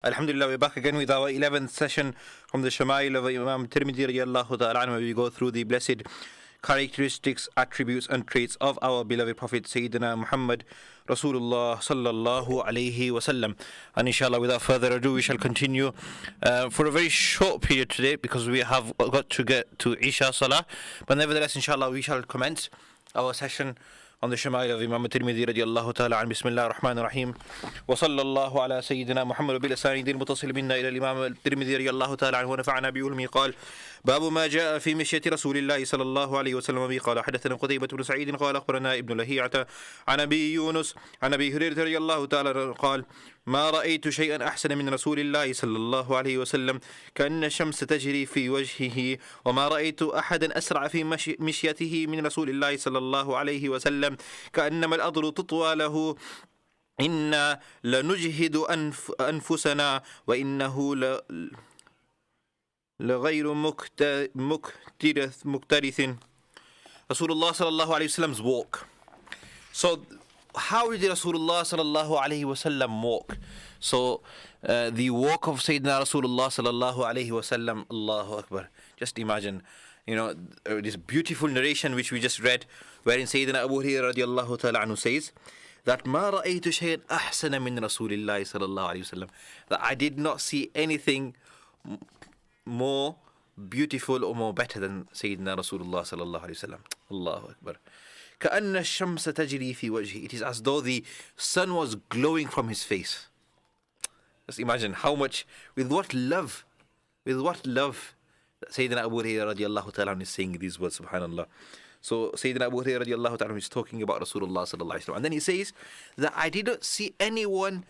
Alhamdulillah, we're back again with our 11th session from the Shama'il of Imam Tirmidhi radiallahu ta'ala anhu, where we go through the blessed characteristics, attributes and traits of our beloved Prophet Sayyidina Muhammad Rasulullah sallallahu alayhi wasallam. And inshallah, without further ado, we shall continue for a very short period today because we have got to get to Isha Salah. But nevertheless, inshallah, we shall commence our session on the Shama'il of Imam Tirmidhi radiallahu ta'ala an. Bismillah ar-Rahman ar-Rahim. Wa sallallahu ala Sayyidina Muhammad bil asanidil mutasil minna ila Imam Tirmidhi radiallahu ta'ala an wa nafa'ana bi ulmi qal باب ما جاء في مشية رسول الله صلى الله عليه وسلم به قال حدثنا قتيبة بن سعيد قال أخبرنا ابن لهيعة عن أبي يونس عن أبي هريرة رضي الله تعالى قال ما رأيت شيئا أحسن من رسول الله صلى الله عليه وسلم كأن الشمس تجري في وجهه وما رأيت أحدا أسرع في مشيته من رسول الله صلى الله عليه وسلم كأنما الأرض تطوى له إنا لنجهد أنفسنا وإنه لغير مكترث Rasulullah sallallahu alayhi wasallam's walk. So how did Rasulullah sallallahu alayhi wasallam walk? So the walk of Sayyidina Rasulullah sallallahu alayhi wasallam, Allahu Akbar. Just imagine, this beautiful narration which we just read, wherein Sayyidina Abu Hurairah radiallahu ta'ala anhu says that ما رأيت شيئا أحسن من رسول الله صلى الله عليه وسلم, that I did not see anything more beautiful or more better than Sayyidina Rasulullah sallallahu alayhi wasallam. Allahu Akbar. كأن الشمس تجري في وجهه. It is as though the sun was glowing from his face. Just imagine how much, with what love Sayyidina Abu Hurairah radiallahu ta'ala is saying these words, subhanallah. So Sayyidina Abu Hurairah radiallahu ta'ala is talking about Rasulullah sallallahu alayhi wasallam, and then he says that I didn't see anyone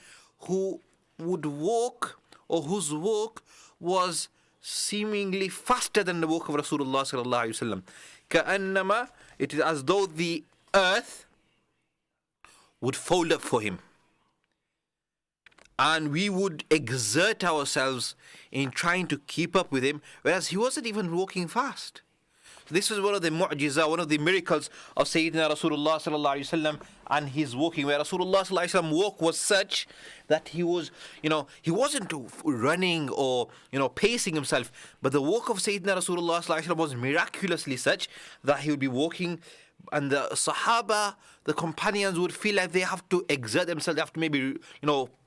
who would walk or whose walk was seemingly faster than the walk of Rasulullah sallallahu alaihi wasallam. كأنما, it is as though the earth would fold up for him, and we would exert ourselves in trying to keep up with him, whereas he wasn't even walking fast. This was one of the mu'jiza, one of the miracles of Sayyidina Rasulullah sallallahu alaihi wasallam and his walking, where Rasulullah sallallahu alaihi wasallam walk was such that he was, he wasn't running or, pacing himself, but the walk of Sayyidina Rasulullah sallallahu alaihi wasallam was miraculously such that he would be walking, and the Sahaba, the companions, would feel like they have to exert themselves. They have to maybe,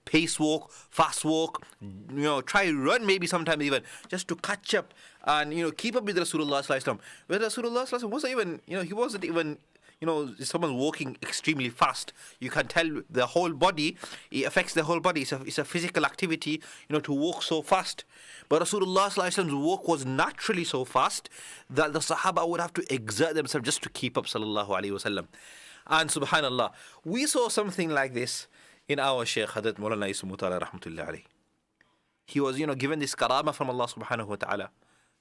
pace walk, fast walk, try run maybe sometimes even, just to catch up and, keep up with Rasulullah sallallahu alaihi wasallam. Where Rasulullah sallallahu alaihi wasallam wasn't even, he wasn't even, someone walking extremely fast. You can tell the whole body, it affects the whole body. It's a physical activity, to walk so fast. But Rasulullah sallallahu alaihi wasallam's walk was naturally so fast that the Sahaba would have to exert themselves just to keep up, sallallahu alaihi wasallam. And subhanallah, we saw something like this in our Shaykh Hadrat Maulana rahmatullah alayhi. He was, given this karama from Allah subhanahu wa ta'ala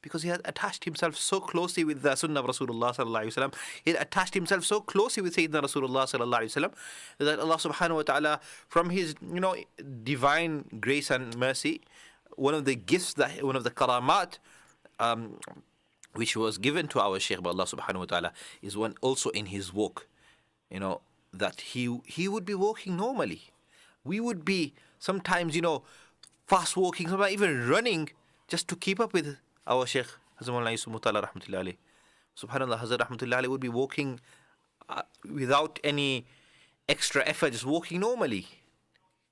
because he had attached himself so closely with the sunnah of Rasulullah sallallahu alayhi wasallam. He had attached himself so closely with Sayyidina Rasulullah sallallahu alayhi wasallam that Allah subhanahu wa ta'ala, from his, divine grace and mercy, one of the gifts, one of the karamat, which was given to our Shaykh by Allah subhanahu wa ta'ala, is one also in his walk, that he would be walking normally. We would be sometimes, fast walking, sometimes even running just to keep up with our Shaykh Hazrat Maulana rahmatullah alayhi. Subhanallah, Hazrat rahmatullah alayhi would be walking without any extra effort, just walking normally.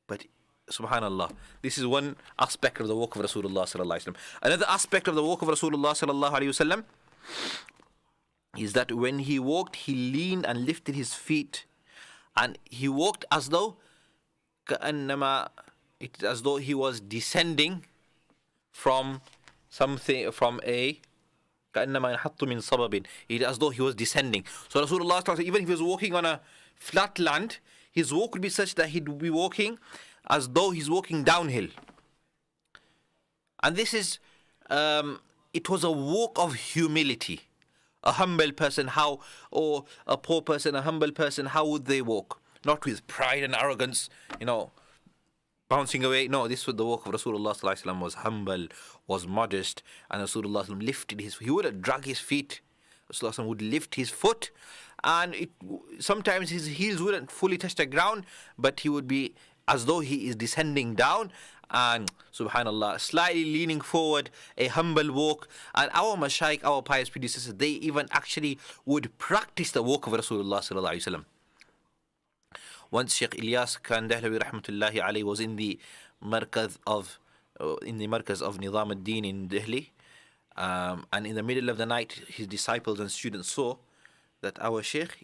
But subhanallah, this is one aspect of the walk of Rasulullah sallallahu alaihi wasallam. Another aspect of the walk of Rasulullah sallallahu alaihi wasallam is that when he walked, he leaned and lifted his feet, and he walked as though it's as though he was descending from something, from a كأنما ينحط من صبب. It is as though he was descending. So Rasulullah, even if he was walking on a flat land, his walk would be such that he'd be walking as though he's walking downhill. And this is, it was a walk of humility. A humble person, or a poor person, a humble person, how would they walk? Not with pride and arrogance, bouncing away. No, this was the walk of Rasulullah sallallahu alaihi wasallam, was humble, was modest, and Rasulullah lifted he wouldn't drag his feet. Rasulullah would lift his foot, and sometimes his heels wouldn't fully touch the ground, but he would be as though he is descending down, and subhanallah, slightly leaning forward, a humble walk. And our mashaykh, our pious predecessors, they even actually would practice the walk of Rasulullah sallallahu alaihi wasallam. Once Sheikh Ilyas Kandahlawi rahmatullahi alayhi was in the markaz of Nizam ad-Din in Delhi, and in the middle of the night his disciples and students saw that our Sheikh,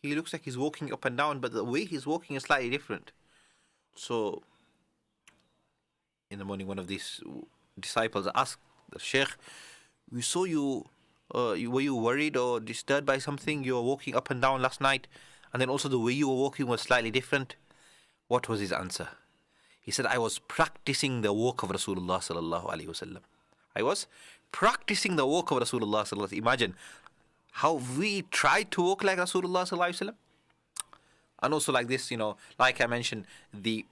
he looks like he's walking up and down, but the way he's walking is slightly different. So in the morning, one of these disciples asked the Sheikh, "We saw you. Were you worried or disturbed by something? You were walking up and down last night, and then also the way you were walking was slightly different." What was his answer? He said, "I was practicing the walk of Rasulullah sallallahu alaihi wasallam. I was practicing the walk of Rasulullah sallallahu alaihi wasallam." Imagine how we try to walk like Rasulullah sallallahu alaihi wasallam. And also like this, like I mentioned, the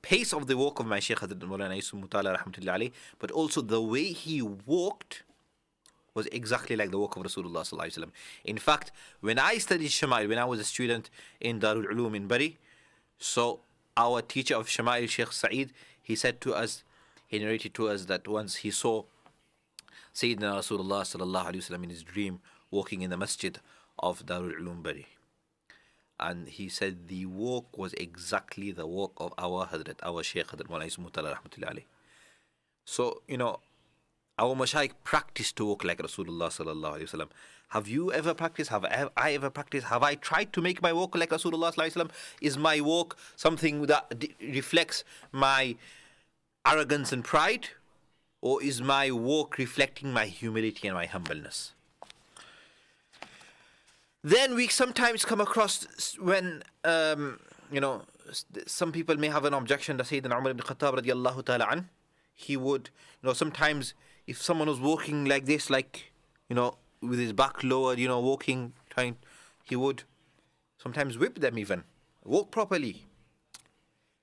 pace of the walk of my Shaykh Hazrat Maulana Yusuf Mutala rahmatullahi alayhi, but also the way he walked was exactly like the walk of Rasulullah sallallahu alaihi wasallam. In fact, when I studied Shama'il, when I was a student in Darul Ulum in Bari, so our teacher of Shama'il, Sheikh Saeed, he narrated to us that once he saw Sayyidina Rasulullah sallallahu alaihi wasallam in his dream walking in the masjid of Darul Ulum Bari. And he said the walk was exactly the walk of our Hazrat, our Shaykh Hazrat Maulana Yusuf Mutala rahmatullahi alayhi. So, our mashayikh practiced to walk like Rasulullah sallallahu alaihi wasallam. Have you ever practiced? Have I ever practiced? Have I tried to make my walk like Rasulullah sallallahu alaihi wasallam? Is my walk something that reflects my arrogance and pride? Or is my walk reflecting my humility and my humbleness? Then we sometimes come across when, some people may have an objection that Sayyidina Umar ibn Khattab radiallahu ta'ala an, he would, sometimes if someone was walking like this, with his back lowered, walking, he would sometimes whip them even. Walk properly.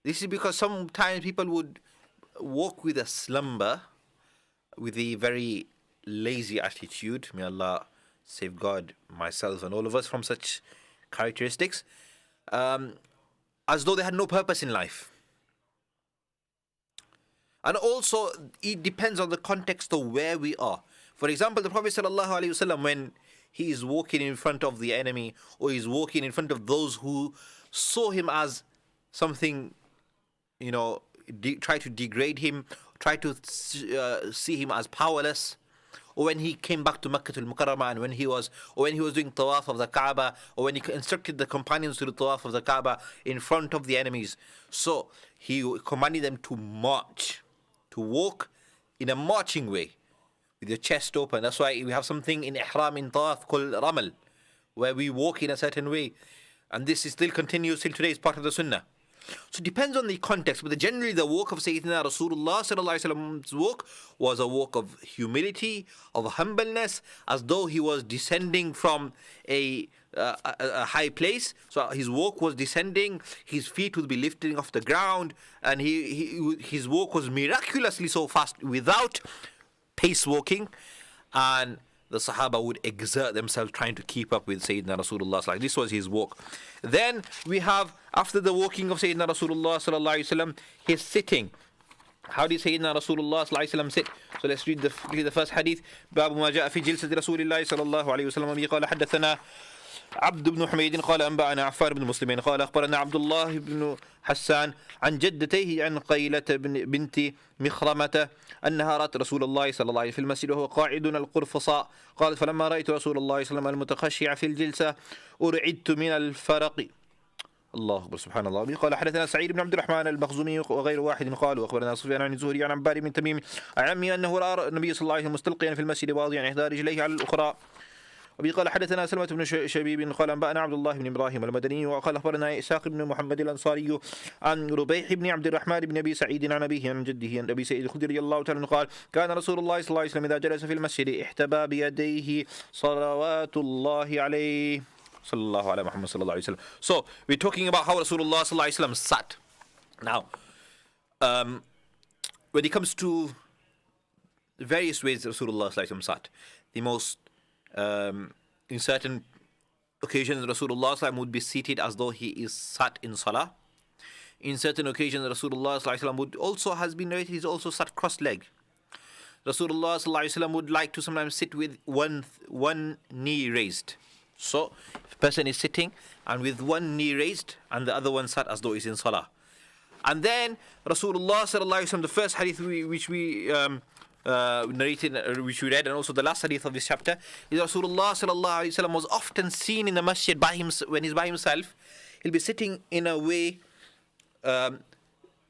This is because sometimes people would walk with a slumber, with a very lazy attitude. May Allah safeguard myself and all of us from such characteristics, as though they had no purpose in life. And also, it depends on the context of where we are. For example, the Prophet ﷺ, when he is walking in front of the enemy, or he's walking in front of those who saw him as something, try to degrade him, try to see him as powerless, or when he came back to Makkah al-Mukarramah, and when he was doing tawaf of the Kaaba, or when he instructed the companions to do tawaf of the Kaaba in front of the enemies. So he commanded them to march, to walk in a marching way, with your chest open. That's why we have something in ihram, in tawaf, called ramal, where we walk in a certain way. And this is still continues till today, is part of the sunnah. So it depends on the context, but generally the walk of Sayyidina Rasulullah sallallahu alaihi wasallam's walk was a walk of humility, of humbleness, as though he was descending from a high place. So his walk was descending, his feet would be lifting off the ground, and his walk was miraculously so fast without pace walking, and the Sahaba would exert themselves trying to keep up with Sayyidina Rasulullah. Like this was his walk. Then we have, after the walking of Sayyidina Rasulullah sallallahu alaihi wasallam, his sitting. How did Sayyidina Rasulullah sallallahu alaihi wasallam sit? So let's read the first hadith. باب ما جاء في جلسة رسول الله صلى الله عليه وسلم. قال حدثنا عبد بن حميد قال أنبأنا عفان بن مسلمين قال أخبرنا عبد الله بن حسان عن جدتيه عن قيلة بنت مخرمة أنها رأت رسول الله صلى الله عليه وسلم في المسجد وهو قاعد القرفصاء قالت فلما رأيت رسول الله صلى الله عليه وسلم المتخشع في الجلسة أرعدت من الفرق. الله أكبر سبحان الله. قال حدثنا سعيد بن عبد الرحمن المخزومي وغير واحد قال وأخبرنا سفيان عن الزهري عن عباد بن تميم عن عمي أنه رأى النبي صلى الله عليه وسلم مستلقيا في المسجد واضعا إحدى رجليه على الأخرى. وبه قال حدثنا سلمة بن شبيب قال أنبأنا عبد الله بن إبراهيم المدني وقال أخبرنا إسحاق بن محمد الأنصاري عن ربيح بن عبد الرحمن بن أبي سعيد عن أبيه عن جده عن أبي سعيد الخدري رضي الله تعالى عنه قال كان رسول الله صلى الله عليه وسلم إذا جلس في المسجد احتبى بيديه صلوات الله عليه صلى الله على محمد صلى الله عليه وسلم. So we're talking about how Rasulullah صلى الله عليه وسلم sat. Now, when it comes to various ways Rasulullah صلى الله عليه وسلم sat, the most in certain occasions Rasulullah would be seated as though he is sat in salah. In certain occasions, Rasulullah sallallahu alaihi wasallam would also, has been narrated, he's also sat cross-legged. Rasulullah sallallahu alaihi wasallam would like to sometimes sit with one knee raised. So, if a person is sitting and with one knee raised and the other one sat as though he's in salah. And then Rasulullah sallallahu alaihi wasallam, the first hadith which we narrated, which we read, and also the last hadith of this chapter, is Rasulullah sallallahu alaihi wasallam was often seen in the masjid by him when he's by himself. He'll be sitting in a way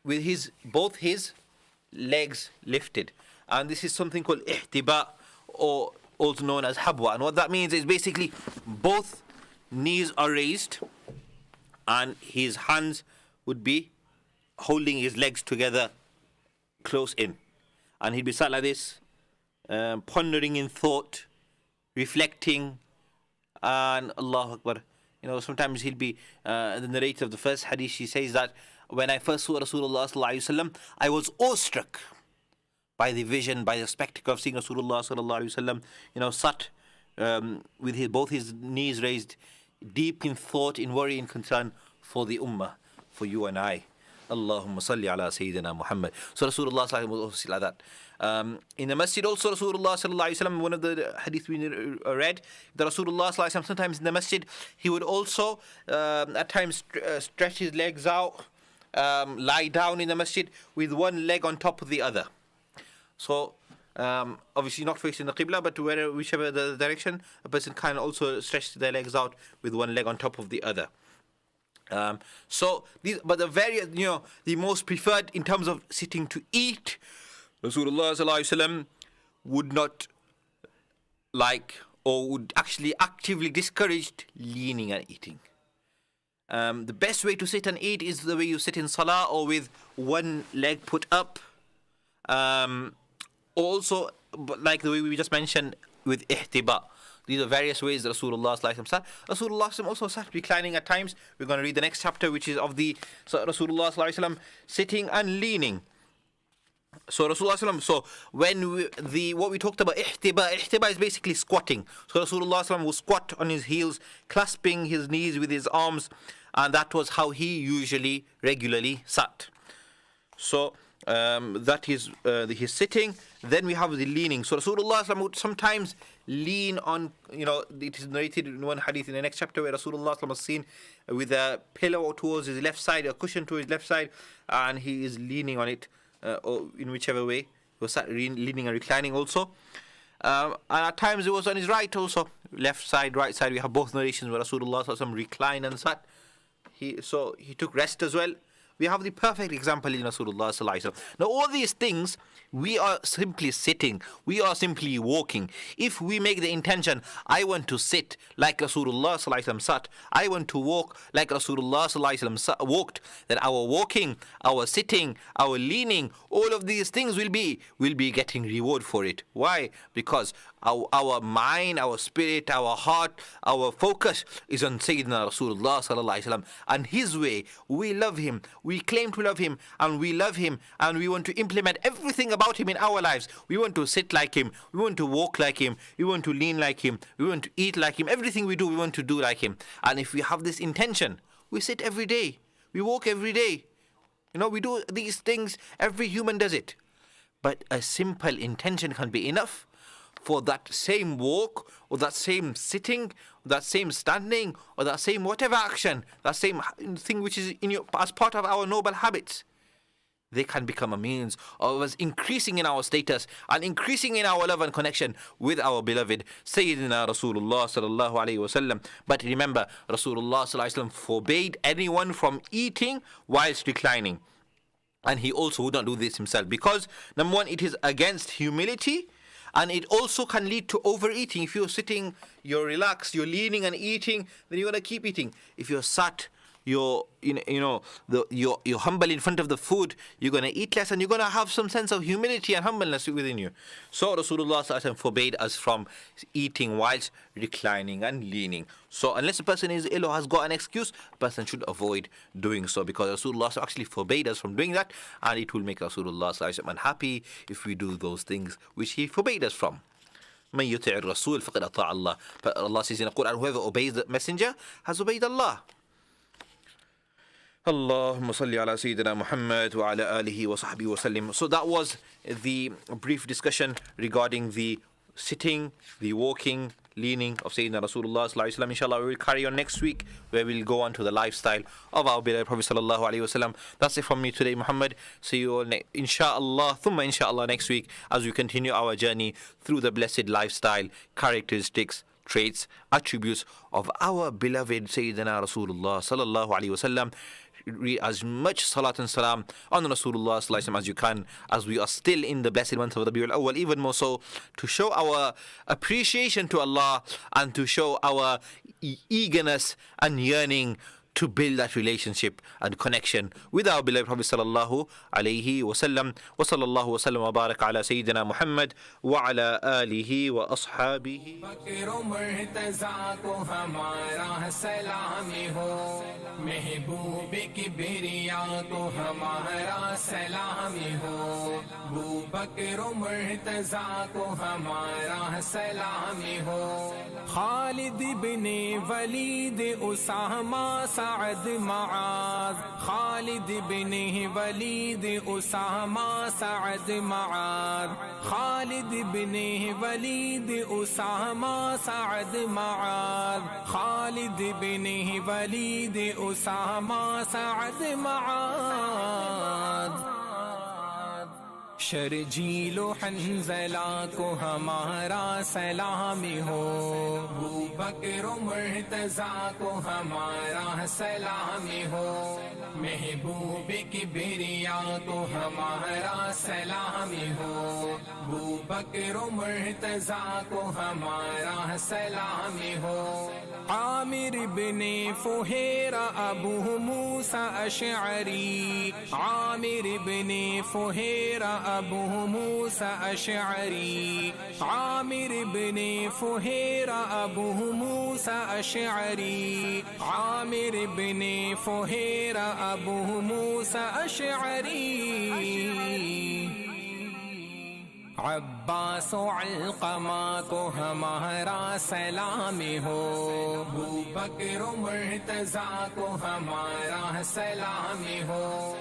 with both his legs lifted, and this is something called ihtiba, or also known as habwa. And what that means is basically both knees are raised and his hands would be holding his legs together close in, and he'd be sat like this, pondering in thought, reflecting, and Allahu Akbar. Sometimes he'll be, the narrator of the first hadith, she says that when I first saw Rasulullah sallallahu alaihi wasallam, I was awestruck by the vision, by the spectacle of seeing Rasulullah sallallahu alaihi wasallam, sat with both his knees raised, deep in thought, in worry, in concern for the ummah, for you and I. Allahumma salli ala Sayyidina Muhammad. So Rasulullah sallallahu alaihi wasallam was also like that. In the masjid also, Rasulullah sallallahu alaihi wasallam, one of the hadith we read, that Rasulullah sallallahu alaihi wasallam, sometimes in the masjid, he would also at times stretch his legs out, lie down in the masjid with one leg on top of the other. So obviously not facing the Qibla, but whichever the direction, a person can also stretch their legs out with one leg on top of the other. So these, but the various, the most preferred in terms of sitting to eat, Rasulullah sallallahu alaihi wasallam would not like, or would actually actively discourage leaning and eating. The best way to sit and eat is the way you sit in salah, or with one leg put up. Also, like the way we just mentioned with ihtiba. These are various ways that Rasulullah sallallahu alaihi wasallam sat. Rasulullah sallallahu also sat reclining at times. We're going to read the next chapter, which is of the Rasulullah sallallahu alaihi wasallam sitting and leaning. So Rasulullah sallallahu, so when what we talked about ihtiba is basically squatting. So Rasulullah sallallahu would squat on his heels, clasping his knees with his arms, and that was how he usually regularly sat. So that is his sitting. Then we have the leaning. So Rasulullah sallallahu would sometimes lean on, it is narrated in one hadith in the next chapter where Rasulullah sallallahu was seen with a pillow towards his left side, a cushion to his left side, and he is leaning on it, or in whichever way. He was sat leaning and reclining also. And at times it was on his right also, left side, right side. We have both narrations where Rasulullah sallallahu reclined and sat. He took rest as well. We have the perfect example in Rasulullah sallallahu alaihi wasallam. Now all these things, we are simply sitting, we are simply walking. If we make the intention, I want to sit like Rasulullah sallallahu alaihi wasallam sat, I want to walk like Rasulullah sallallahu alaihi wasallam walked, then our walking, our sitting, our leaning, all of these things will be getting reward for it. Why? Because our mind, our spirit, our heart, our focus is on Sayyidina Rasulullah sallallahu alaihi wasallam and his way. We love him, we claim to love him, and we love him, and we want to implement everything about him in our lives. We want to sit like him, we want to walk like him, we want to lean like him, we want to eat like him. Everything we do, we want to do like him. And if we have this intention, we sit every day, we walk every day. We do these things, every human does it. But a simple intention can be enough for that same walk, or that same sitting, or that same standing, or that same whatever action, that same thing which is as part of our noble habits. They can become a means of us increasing in our status and increasing in our love and connection with our beloved Sayyidina Rasulullah sallallahu alaihi wasallam. But remember, Rasulullah sallallahu alaihi wasallam forbade anyone from eating whilst reclining. And he also would not do this himself, because number one, it is against humility. And it also can lead to overeating. If you're sitting, you're relaxed, you're leaning and eating, then you're going to keep eating. If you're sat, you're humble in front of the food, you're going to eat less, and you're going to have some sense of humility and humbleness within you. So Rasulullah sallallahu alaihi wasallam forbade us from eating whilst reclining and leaning. So unless a person is ill or has got an excuse, a person should avoid doing so, because Rasulullah actually forbade us from doing that, and it will make Rasulullah sallallahu alaihi wasallam unhappy if we do those things which he forbade us from. من يطع الرسول فقد أطاع الله. But Allah says in the Quran, whoever obeys the messenger has obeyed Allah. Allahumma salli ala Sayyidina Muhammad wa ala alihi wa sahbihi wa sallim. So that was the brief discussion regarding the sitting, the walking, leaning of Sayyidina Rasulullah sallallahu alaihi wasallam. Inshallah, we will carry on next week, where we'll go on to the lifestyle of our beloved Prophet sallallahu alaihi wasallam. That's it from me today, Muhammad. See you all inshallah, thumma inshallah, next week, as we continue our journey through the blessed lifestyle, characteristics, traits, attributes of our beloved Sayyidina Rasulullah sallallahu alaihi wasallam. Read as much salat and salam on Rasulullah sallallahu alaihi wasallam as you can, as we are still in the blessed month of Rabiul Awwal, even more so to show our appreciation to Allah and to show our eagerness and yearning to build that relationship and connection with our beloved Prophet sallallahu alaihi wasallam. Wa sallallahu wa sallam wa baraka ala Sayyidina Muhammad wa ala alihi wa ashabihi. محبوب کبریا کو ہمارا سلامی ہو، ابو بکر و مرتضیٰ کو ہمارا سلامی ہو، خالد بن ولید اسامہ سعد معاذ، خالد بن ولید اسامہ سعد معاذ، خالد بن ولید اسامہ سعد معاذ، خالد بن ولید اسامہ سعد معاذ، شرجیل و حنزلہ کو ہمارا سلامی ہو، ابو بکر و مرتضیٰ کو ہمارا سلامی ہو، محبوب کبریا کو ہمارا سلامی ہو، ابو بکر و مرتضیٰ کو ہمارا سلامی ہو، عامر بن فہیر ابو موسیٰ اشعری، عامر بن فہیر ابو موسیٰ اشعری، عامر بن فہیر ابو موسیٰ اشعری، عامر بن فہیر ابو موسیٰ اشعری، عباس و علقمہ کو ہمارا سلامی ہو، ابو بکر و مرتضیٰ کو ہمارا سلامی ہو،